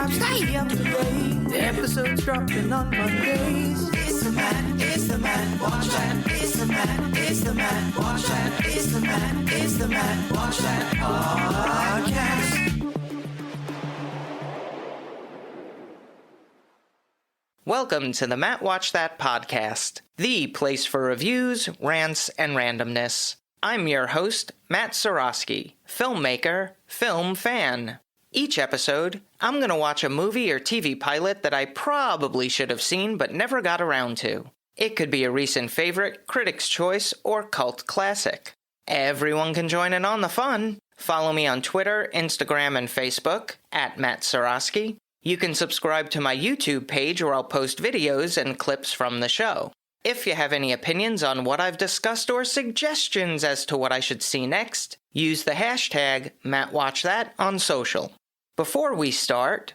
subscribe, stay up to date. The episodes dropping on Mondays. It's the Matt, watch that. It's the Matt, watch that. It's the Matt, watch that podcast. Welcome to the Matt Watch That podcast, the place for reviews, rants, and randomness. I'm your host, Matt Seroski, filmmaker, film fan. Each episode, I'm going to watch a movie or TV pilot that I probably should have seen but never got around to. It could be a recent favorite, critic's choice, or cult classic. Everyone can join in on the fun. Follow me on Twitter, Instagram, and Facebook, at Matt Seroski. You can subscribe to my YouTube page where I'll post videos and clips from the show. If you have any opinions on what I've discussed or suggestions as to what I should see next, use the hashtag MattWatchThat on social. Before we start,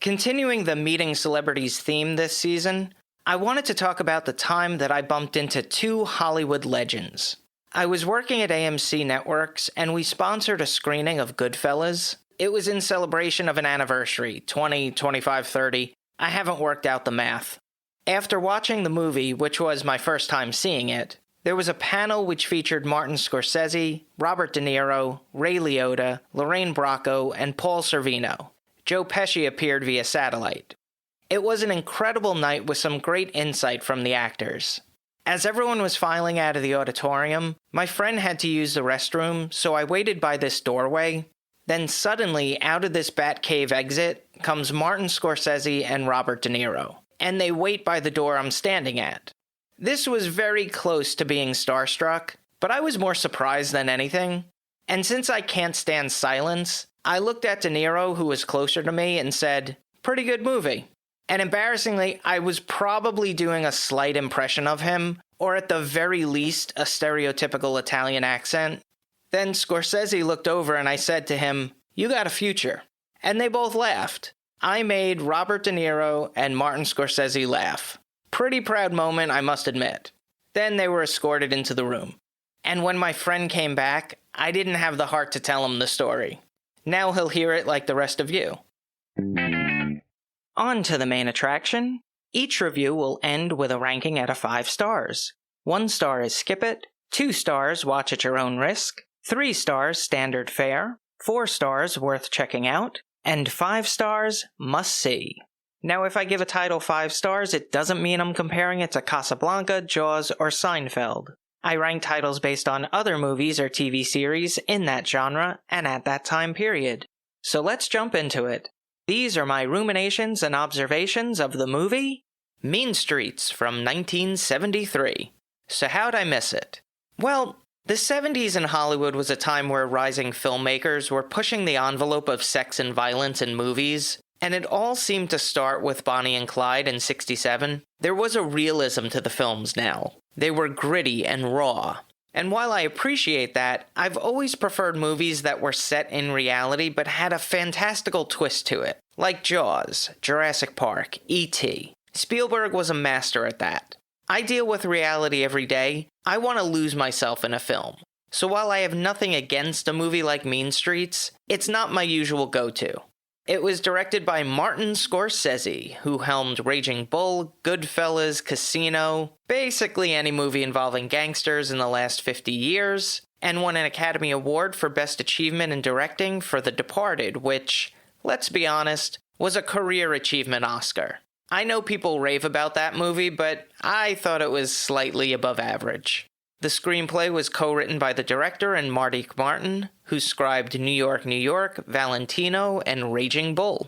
continuing the meeting celebrities theme this season, I wanted to talk about the time that I bumped into two Hollywood legends. I was working at AMC Networks and we sponsored a screening of Goodfellas. It was in celebration of an anniversary, 20, 25, 30. I haven't worked out the math. After watching the movie, which was my first time seeing it, there was a panel which featured Martin Scorsese, Robert De Niro, Ray Liotta, Lorraine Bracco, and Paul Sorvino. Joe Pesci appeared via satellite. It was an incredible night with some great insight from the actors. As everyone was filing out of the auditorium, my friend had to use the restroom, so I waited by this doorway. Then suddenly, out of this Batcave exit, comes Martin Scorsese and Robert De Niro, and they wait by the door I'm standing at. This was very close to being starstruck, but I was more surprised than anything. And since I can't stand silence, I looked at De Niro, who was closer to me, and said, "Pretty good movie." And embarrassingly, I was probably doing a slight impression of him, or at the very least, a stereotypical Italian accent. Then Scorsese looked over and I said to him, "You got a future." And they both laughed. I made Robert De Niro and Martin Scorsese laugh. Pretty proud moment, I must admit. Then they were escorted into the room. And when my friend came back, I didn't have the heart to tell him the story. Now he'll hear it like the rest of you. On to the main attraction. Each review will end with a ranking out of 5 stars. 1 star is skip it, 2 stars watch at your own risk, 3 stars standard fare, 4 stars worth checking out, and 5 stars must see. Now if I give a title 5 stars, it doesn't mean I'm comparing it to Casablanca, Jaws, or Seinfeld. I rank titles based on other movies or TV series in that genre and at that time period. So let's jump into it. These are my ruminations and observations of the movie Mean Streets from 1973. So how'd I miss it? Well, the 70s in Hollywood was a time where rising filmmakers were pushing the envelope of sex and violence in movies, and it all seemed to start with Bonnie and Clyde in '67. There was a realism to the films now. They were gritty and raw. And while I appreciate that, I've always preferred movies that were set in reality but had a fantastical twist to it, like Jaws, Jurassic Park, E.T. Spielberg was a master at that. I deal with reality every day. I want to lose myself in a film. So while I have nothing against a movie like Mean Streets, it's not my usual go-to. It was directed by Martin Scorsese, who helmed Raging Bull, Goodfellas, Casino, basically any movie involving gangsters in the last 50 years, and won an Academy Award for Best Achievement in Directing for The Departed, which, let's be honest, was a career achievement Oscar. I know people rave about that movie, but I thought it was slightly above average. The screenplay was co-written by the director and Marty Martin, who scribed New York, New York, Valentino, and Raging Bull.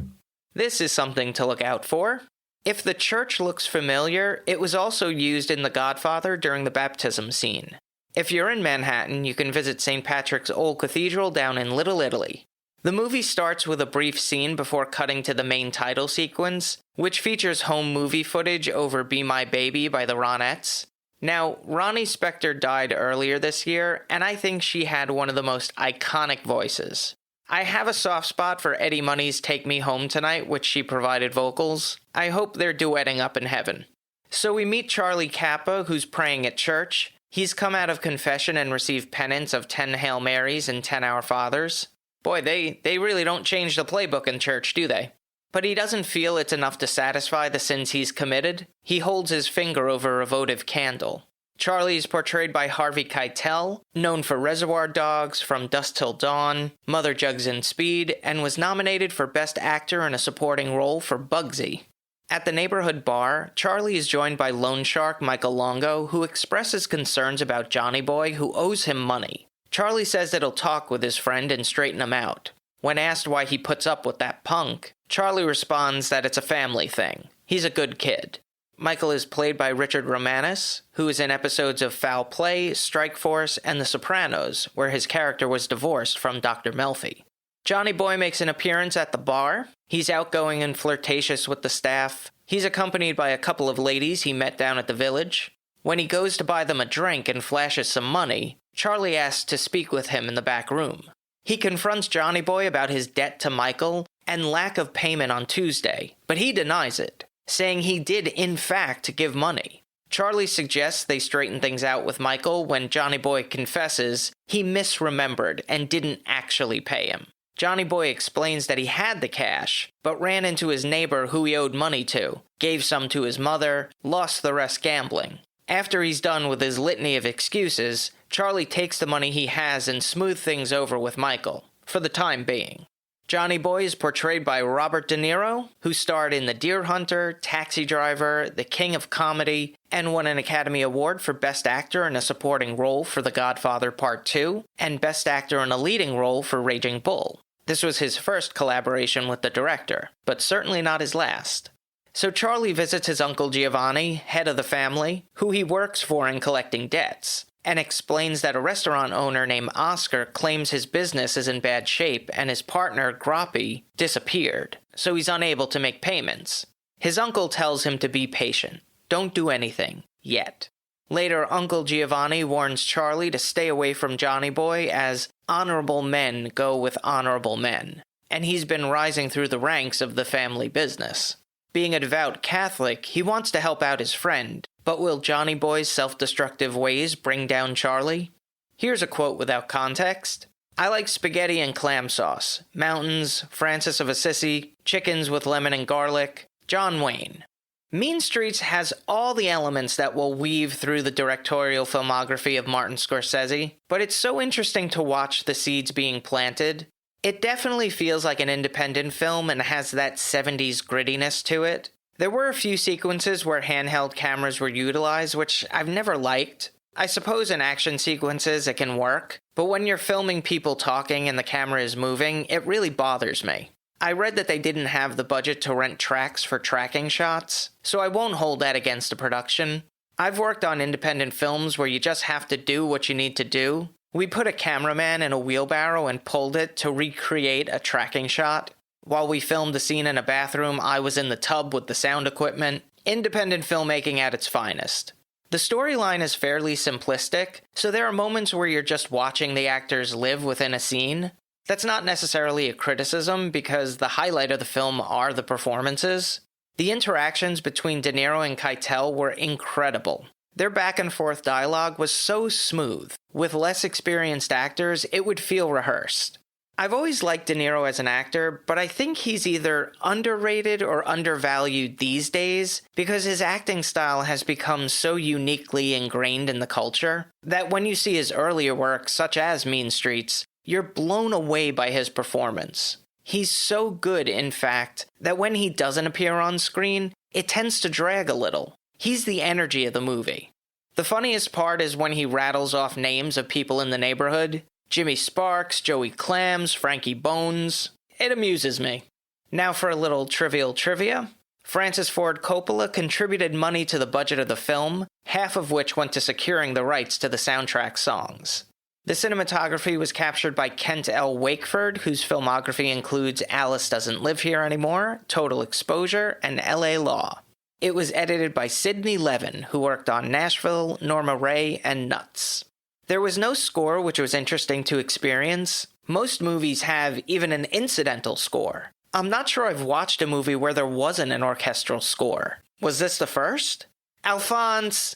This is something to look out for. If the church looks familiar, it was also used in The Godfather during the baptism scene. If you're in Manhattan, you can visit St. Patrick's Old Cathedral down in Little Italy. The movie starts with a brief scene before cutting to the main title sequence, which features home movie footage over Be My Baby by the Ronettes. Now, Ronnie Spector died earlier this year, and I think she had one of the most iconic voices. I have a soft spot for Eddie Money's Take Me Home Tonight, which she provided vocals. I hope they're duetting up in heaven. So we meet Charlie Kappa, who's praying at church. He's come out of confession and received penance of 10 Hail Marys and 10 Our Fathers. Boy, they really don't change the playbook in church, do they? But he doesn't feel it's enough to satisfy the sins he's committed. He holds his finger over a votive candle. Charlie is portrayed by Harvey Keitel, known for Reservoir Dogs, From Dusk Till Dawn, Mother Jugs and Speed, and was nominated for Best Actor in a Supporting Role for Bugsy. At the neighborhood bar, Charlie is joined by loan shark Michael Longo, who expresses concerns about Johnny Boy, who owes him money. Charlie says that he'll talk with his friend and straighten him out. When asked why he puts up with that punk, Charlie responds that it's a family thing. He's a good kid. Michael is played by Richard Romanus, who is in episodes of Foul Play, Strike Force, and The Sopranos, where his character was divorced from Dr. Melfi. Johnny Boy makes an appearance at the bar. He's outgoing and flirtatious with the staff. He's accompanied by a couple of ladies he met down at the village. When he goes to buy them a drink and flashes some money, Charlie asks to speak with him in the back room. He confronts Johnny Boy about his debt to Michael and lack of payment on Tuesday, but he denies it, saying he did in fact give money. Charlie suggests they straighten things out with Michael when Johnny Boy confesses he misremembered and didn't actually pay him. Johnny Boy explains that he had the cash, but ran into his neighbor who he owed money to, gave some to his mother, lost the rest gambling. After he's done with his litany of excuses, Charlie takes the money he has and smooths things over with Michael, for the time being. Johnny Boy is portrayed by Robert De Niro, who starred in The Deer Hunter, Taxi Driver, The King of Comedy, and won an Academy Award for Best Actor in a Supporting Role for The Godfather Part 2, and Best Actor in a Leading Role for Raging Bull. This was his first collaboration with the director, but certainly not his last. So Charlie visits his Uncle Giovanni, head of the family, who he works for in collecting debts, and explains that a restaurant owner named Oscar claims his business is in bad shape and his partner, Groppy, disappeared, so he's unable to make payments. His uncle tells him to be patient. Don't do anything. Yet. Later, Uncle Giovanni warns Charlie to stay away from Johnny Boy as honorable men go with honorable men, and he's been rising through the ranks of the family business. Being a devout Catholic, he wants to help out his friend, but will Johnny Boy's self-destructive ways bring down Charlie? Here's a quote without context. I like spaghetti and clam sauce, mountains, Francis of Assisi, chickens with lemon and garlic, John Wayne. Mean Streets has all the elements that will weave through the directorial filmography of Martin Scorsese, but it's so interesting to watch the seeds being planted. It definitely feels like an independent film and has that 70s grittiness to it. There were a few sequences where handheld cameras were utilized, which I've never liked. I suppose in action sequences it can work, but when you're filming people talking and the camera is moving, it really bothers me. I read that they didn't have the budget to rent tracks for tracking shots, so I won't hold that against the production. I've worked on independent films where you just have to do what you need to do. We put a cameraman in a wheelbarrow and pulled it to recreate a tracking shot. While we filmed the scene in a bathroom, I was in the tub with the sound equipment. Independent filmmaking at its finest. The storyline is fairly simplistic, so there are moments where you're just watching the actors live within a scene. That's not necessarily a criticism, because the highlight of the film are the performances. The interactions between De Niro and Keitel were incredible. Their back-and-forth dialogue was so smooth. With less experienced actors, it would feel rehearsed. I've always liked De Niro as an actor, but I think he's either underrated or undervalued these days because his acting style has become so uniquely ingrained in the culture that when you see his earlier work, such as Mean Streets, you're blown away by his performance. He's so good, in fact, that when he doesn't appear on screen, it tends to drag a little. He's the energy of the movie. The funniest part is when he rattles off names of people in the neighborhood. Jimmy Sparks, Joey Clams, Frankie Bones. It amuses me. Now for a little trivial trivia. Francis Ford Coppola contributed money to the budget of the film, half of which went to securing the rights to the soundtrack songs. The cinematography was captured by Kent L. Wakeford, whose filmography includes Alice Doesn't Live Here Anymore, Total Exposure, and L.A. Law. It was edited by Sidney Levin, who worked on Nashville, Norma Ray, and Nuts. There was no score, which was interesting to experience. Most movies have even an incidental score. I'm not sure I've watched a movie where there wasn't an orchestral score. Was this the first? Alphonse,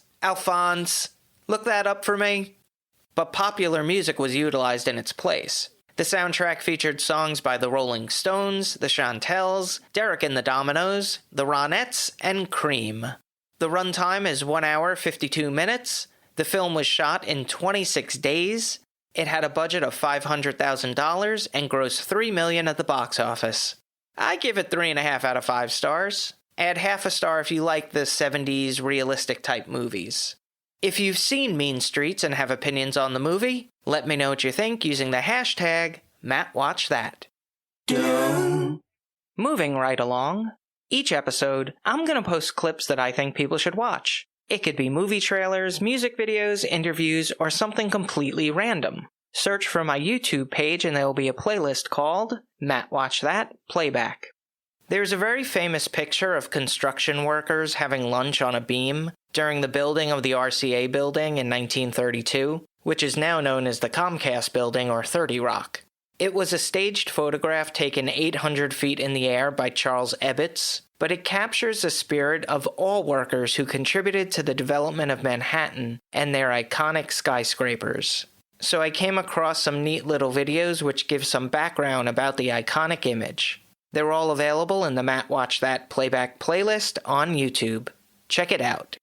look that up for me. But popular music was utilized in its place. The soundtrack featured songs by the Rolling Stones, the Chantels, Derek and the Dominoes, the Ronettes, and Cream. The runtime is 1 hour 52 minutes. The film was shot in 26 days. It had a budget of $500,000 and grossed $3 million at the box office. I give it 3.5 out of 5 stars. Add half a star if you like the 70s realistic type movies. If you've seen Mean Streets and have opinions on the movie, let me know what you think using the hashtag MattWatchThat. Moving right along, each episode, I'm going to post clips that I think people should watch. It could be movie trailers, music videos, interviews, or something completely random. Search for my YouTube page and there will be a playlist called Matt Watch That Playback. There's a very famous picture of construction workers having lunch on a beam during the building of the RCA building in 1932, which is now known as the Comcast building or 30 Rock. It was a staged photograph taken 800 feet in the air by Charles Ebbets, but it captures the spirit of all workers who contributed to the development of Manhattan and their iconic skyscrapers. So I came across some neat little videos which give some background about the iconic image. They're all available in the Matt Watch That Playback playlist on YouTube. Check it out.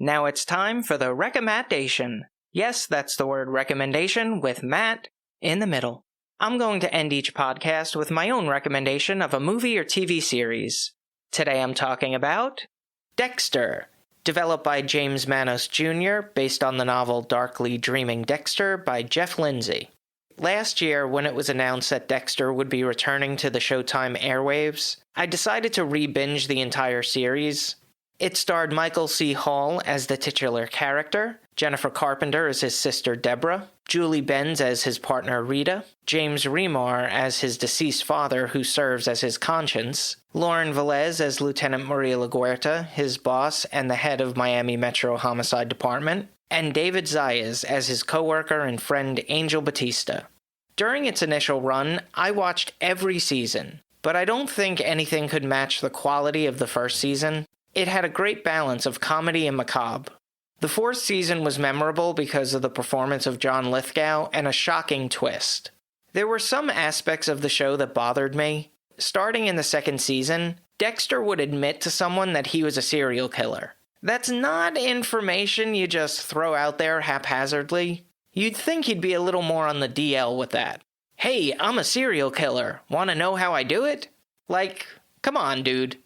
Now it's time for the recommendation. Yes, that's the word recommendation with Matt in the middle. I'm going to end each podcast with my own recommendation of a movie or TV series. Today I'm talking about Dexter, developed by James Manos Jr., based on the novel Darkly Dreaming Dexter by Jeff Lindsay. Last year, when it was announced that Dexter would be returning to the Showtime airwaves, I decided to re-binge the entire series. It starred Michael C. Hall as the titular character, Jennifer Carpenter as his sister Deborah, Julie Benz as his partner Rita, James Remar as his deceased father who serves as his conscience, Lauren Velez as Lieutenant Maria LaGuerta, his boss and the head of Miami Metro Homicide Department, and David Zayas as his co-worker and friend Angel Batista. During its initial run, I watched every season, but I don't think anything could match the quality of the first season. It had a great balance of comedy and macabre. The fourth season was memorable because of the performance of John Lithgow and a shocking twist. There were some aspects of the show that bothered me. Starting in the second season, Dexter would admit to someone that he was a serial killer. That's not information you just throw out there haphazardly. You'd think he'd be a little more on the DL with that. Hey, I'm a serial killer. Want to know how I do it? Like, come on, dude.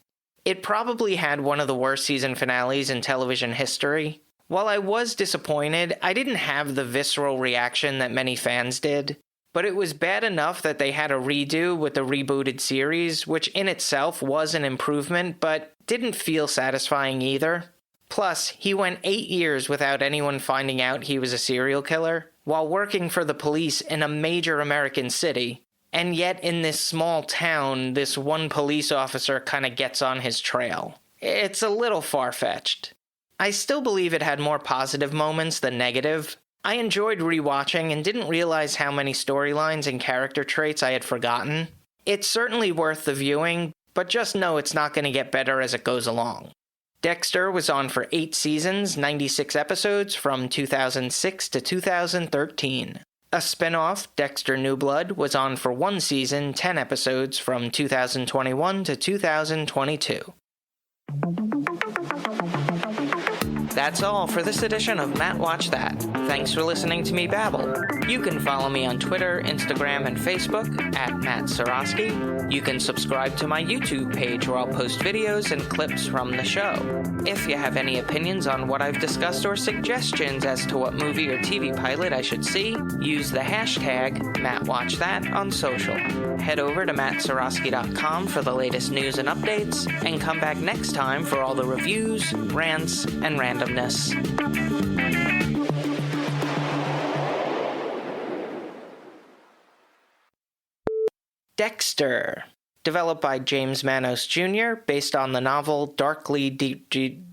It probably had one of the worst season finales in television history. While I was disappointed, I didn't have the visceral reaction that many fans did. But it was bad enough that they had a redo with the rebooted series, which in itself was an improvement, but didn't feel satisfying either. Plus, he went 8 years without anyone finding out he was a serial killer, while working for the police in a major American city. And yet in this small town, this one police officer kinda gets on his trail. It's a little far-fetched. I still believe it had more positive moments than negative. I enjoyed rewatching and didn't realize how many storylines and character traits I had forgotten. It's certainly worth the viewing, but just know it's not going to get better as it goes along. Dexter was on for 8 seasons, 96 episodes from 2006 to 2013. A spin-off, Dexter New Blood, was on for 1 season, 10 episodes from 2021 to 2022. That's all for this edition of Matt Watch That. Thanks for listening to me babble. You can follow me on Twitter, Instagram, and Facebook at Matt Seroski. You can subscribe to my YouTube page where I'll post videos and clips from the show. If you have any opinions on what I've discussed or suggestions as to what movie or TV pilot I should see, use the hashtag MattWatchThat on social. Head over to mattseroski.com for the latest news and updates, and come back next time for all the reviews, rants, and randomness. Dexter, developed by James Manos Jr., based on the novel Darkly The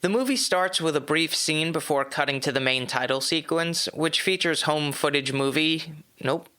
movie starts with a brief scene before cutting to the main title sequence, which features home footage movie... Nope,